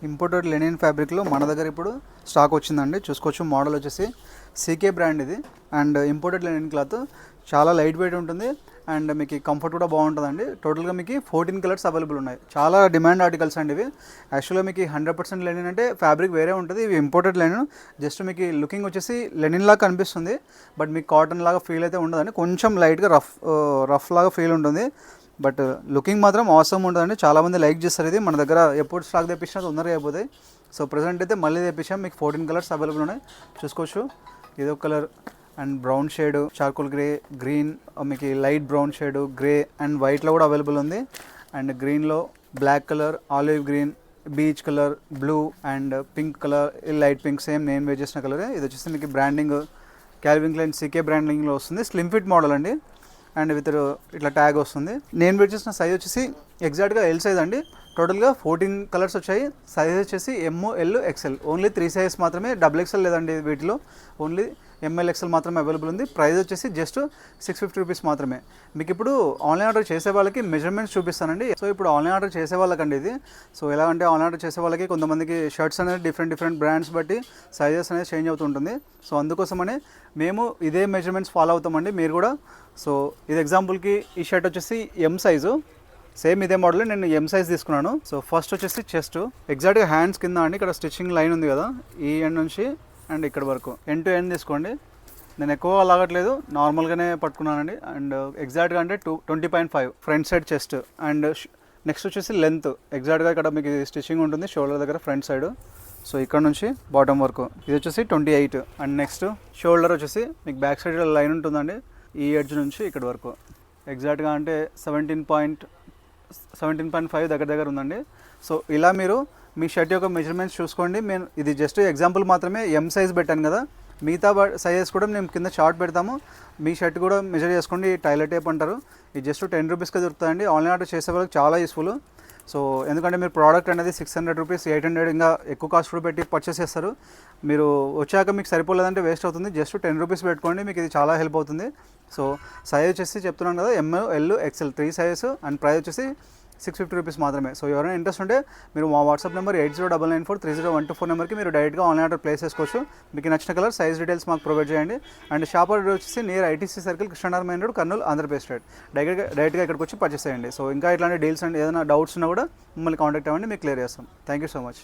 Imported Lenin ఫ్యాబ్రిక్లో మన దగ్గర ఇప్పుడు స్టాక్ వచ్చిందండి. చూసుకోవచ్చు. మోడల్ వచ్చేసి సీకే బ్రాండ్ ఇది. అండ్ ఇంపోర్టెడ్ లెనిన్ క్లాత్ చాలా లైట్ వెయిట్ ఉంటుంది అండ్ మీకు కంఫర్ట్ కూడా బాగుంటుందండి. టోటల్గా మీకు 14 కలర్స్ అవైలబుల్ ఉన్నాయి. చాలా డిమాండ్ ఆర్టికల్స్ అండి ఇవి. యాక్చువల్గా మీకు 100% లెనిన్ అంటే ఫ్యాబ్రిక్ వేరే ఉంటుంది. ఇవి ఇంపోర్టెడ్ లెనిన్. జస్ట్ మీకు లుకింగ్ వచ్చేసి లెనిన్ లాగా కనిపిస్తుంది, బట్ మీకు కాటన్ లాగా ఫీల్ అయితే ఉండదండి. కొంచెం లైట్గా రఫ్ లాగా ఫీల్ ఉంటుంది, బట్ లుకింగ్ మాత్రం అవసరం ఉంటుందండి. చాలామంది లైక్ చేస్తారు ఇది. మన దగ్గర ఎప్పుడు స్టాక్ తెప్పించినా తొందరగా అయిపోతాయి. సో ప్రజెంట్ అయితే మళ్ళీ తెప్పించాం. మీకు 14 కలర్స్ అవైలబుల్ ఉన్నాయి. చూసుకోవచ్చు. ఇదో colour and brown shade, charcoal grey, green, మీకు light brown shade, grey and వైట్లో కూడా అవైలబుల్ ఉంది. అండ్ గ్రీన్లో black colour, olive green, beach colour, blue and pink colour, light pink, same నేను వేర్ చేసిన కలరే. ఇది వచ్చేసి మీకు బ్రాండింగ్ క్యాల్విన్ క్లైన్ సీకే బ్రాండింగ్లో వస్తుంది. స్లిమ్ ఫిట్ మోడల్ అండి. అండ్ విత్ ఇట్లా ట్యాగ్ వస్తుంది. నేను వేర్ చేసిన సైజ్ వచ్చేసి ఎగ్జాక్ట్గా ఎల్ సైజ్ అండి. టోటల్గా 14 కలర్స్ వచ్చాయి. సైజ్ వచ్చేసి ఎమ్, ఎల్, ఎక్సెల్. ఓన్లీ 3 సైజెస్ మాత్రమే. డబుల్ ఎక్సెల్ లేదండి వీటిలో. ఓన్లీ ఎంఎల్, ఎక్సెల్ మాత్రమే అవైలబుల్ ఉంది. ప్రైస్ వచ్చేసి జస్ట్ 650 రూపీస్ మాత్రమే. మీకు ఇప్పుడు ఆన్లైన్ ఆర్డర్ చేసే వాళ్ళకి మెజర్మెంట్స్ చూపిస్తానండి. సో ఇప్పుడు ఆన్లైన్ ఆర్డర్ చేసే వాళ్ళకండి ఇది. సో ఎలా అంటే ఆన్లైన్ ఆర్డర్ చేసే వాళ్ళకి కొంతమందికి షర్ట్స్ అనేది డిఫరెంట్ బ్రాండ్స్ బట్టి సైజెస్ అనేది చేంజ్ అవుతుంటుంది. సో అందుకోసమనే మేము ఇదే మెజర్మెంట్స్ ఫాలో అవుతామండి. మీరు కూడా. సో ఇది ఎగ్జాంపుల్కి ఈ షర్ట్ వచ్చేసి ఎం సైజు. సేమ్ ఇదే మోడల్ నేను ఎం సైజ్ తీసుకున్నాను. సో ఫస్ట్ వచ్చేసి చెస్ట్, ఎగ్జాక్ట్గా హ్యాండ్స్ కింద అండి ఇక్కడ స్టిచ్చింగ్ లైన్ ఉంది కదా, ఈ ఎండ్ నుంచి అండ్ ఇక్కడ వరకు ఎండ్ టు ఎండ్ తీసుకోండి. నేను ఎక్కువ లాగట్లేదు, నార్మల్గానే పట్టుకున్నానండి. అండ్ ఎగ్జాక్ట్గా అంటే 20.5 front side chest. And next వచ్చేసి లెంత్ ఎగ్జాక్ట్గా ఇక్కడ మీకు స్టిచ్చింగ్ ఉంటుంది షోల్డర్ దగ్గర ఫ్రంట్ సైడ్. సో ఇక్కడ నుంచి బాటమ్ వరకు ఇది వచ్చేసి 28. అండ్ నెక్స్ట్ షోల్డర్ వచ్చేసి మీకు బ్యాక్ సైడ్ లైన్ ఉంటుందండి, ఈ ఎడ్జ్ నుంచి ఇక్కడ వరకు ఎగ్జాక్ట్గా అంటే 17.5 దగ్గర ఉందండి. సో ఇలా మీరు మీ షర్ట్ యొక్క మెజర్మెంట్స్ చూసుకోండి. నేను ఇది జస్ట్ ఎగ్జాంపుల్ మాత్రమే ఎం సైజ్ పెట్టాను కదా, మిగతా సైజెస్ కూడా మేము కింద చార్ట్ పెడతాము. మీ షర్ట్ కూడా మెజర్ చేసుకోండి. టైలర్ టేప్ అంటారు. ఇది జస్ట్ 10 రూపీస్కి దొరుకుతుందండి. ఆన్లైన్ ఆర్డర్ చేసే వాళ్ళకి చాలా యూస్ఫుల్. సో ఎందుకంటే మీరు ప్రోడక్ట్ అనేది 600 రూపీస్, 800 ఇంకా ఎక్కువ కాస్ట్ కూడా పెట్టి పర్చేస్ చేస్తారు. మీరు వచ్చాక మీకు సరిపోలేదంటే వేస్ట్ అవుతుంది. జస్ట్ 10 రూపీస్ పెట్టుకోండి, మీకు ఇది చాలా హెల్ప్ అవుతుంది. సో సైజ్ వచ్చేసి చెప్తున్నాను కదా, M, L, XL 3 sizes. And price వచ్చేసి 650 రూపీస్ మాత్రమే. సో ఎవరైనా ఇంట్రెస్ట్ ఉంటే మీరు మా వాట్సాప్ నెంబర్ 8099430124 నెంబర్కి మీరు డైరెక్ట్గా ఆన్లైన్ ఆర్డర్ ప్లేస్ చేసుకోవచ్చు. మీకు నచ్చిన కలర్, సైజ్ డీటెయిల్స్ మాకు ప్రొవైడ్ చేయండి. అండ్ షాప్ ఆర్డర్ వచ్చేసి near ITC circle, Krishna Nagar main road, Kurnool, Andhra Pradesh state. డైరెక్ట్గా ఇక్కడికి వచ్చి పర్చేస్ చేయండి. సో ఇంకా ఇట్లాంటి డీల్స్ అండ్ ఏదైనా డౌట్స్ ఉన్నా కూడా మమ్మల్ని కాంటాక్ట్ అవ్వండి, మీకు క్లియర్ చేస్తాం. Thank you so much.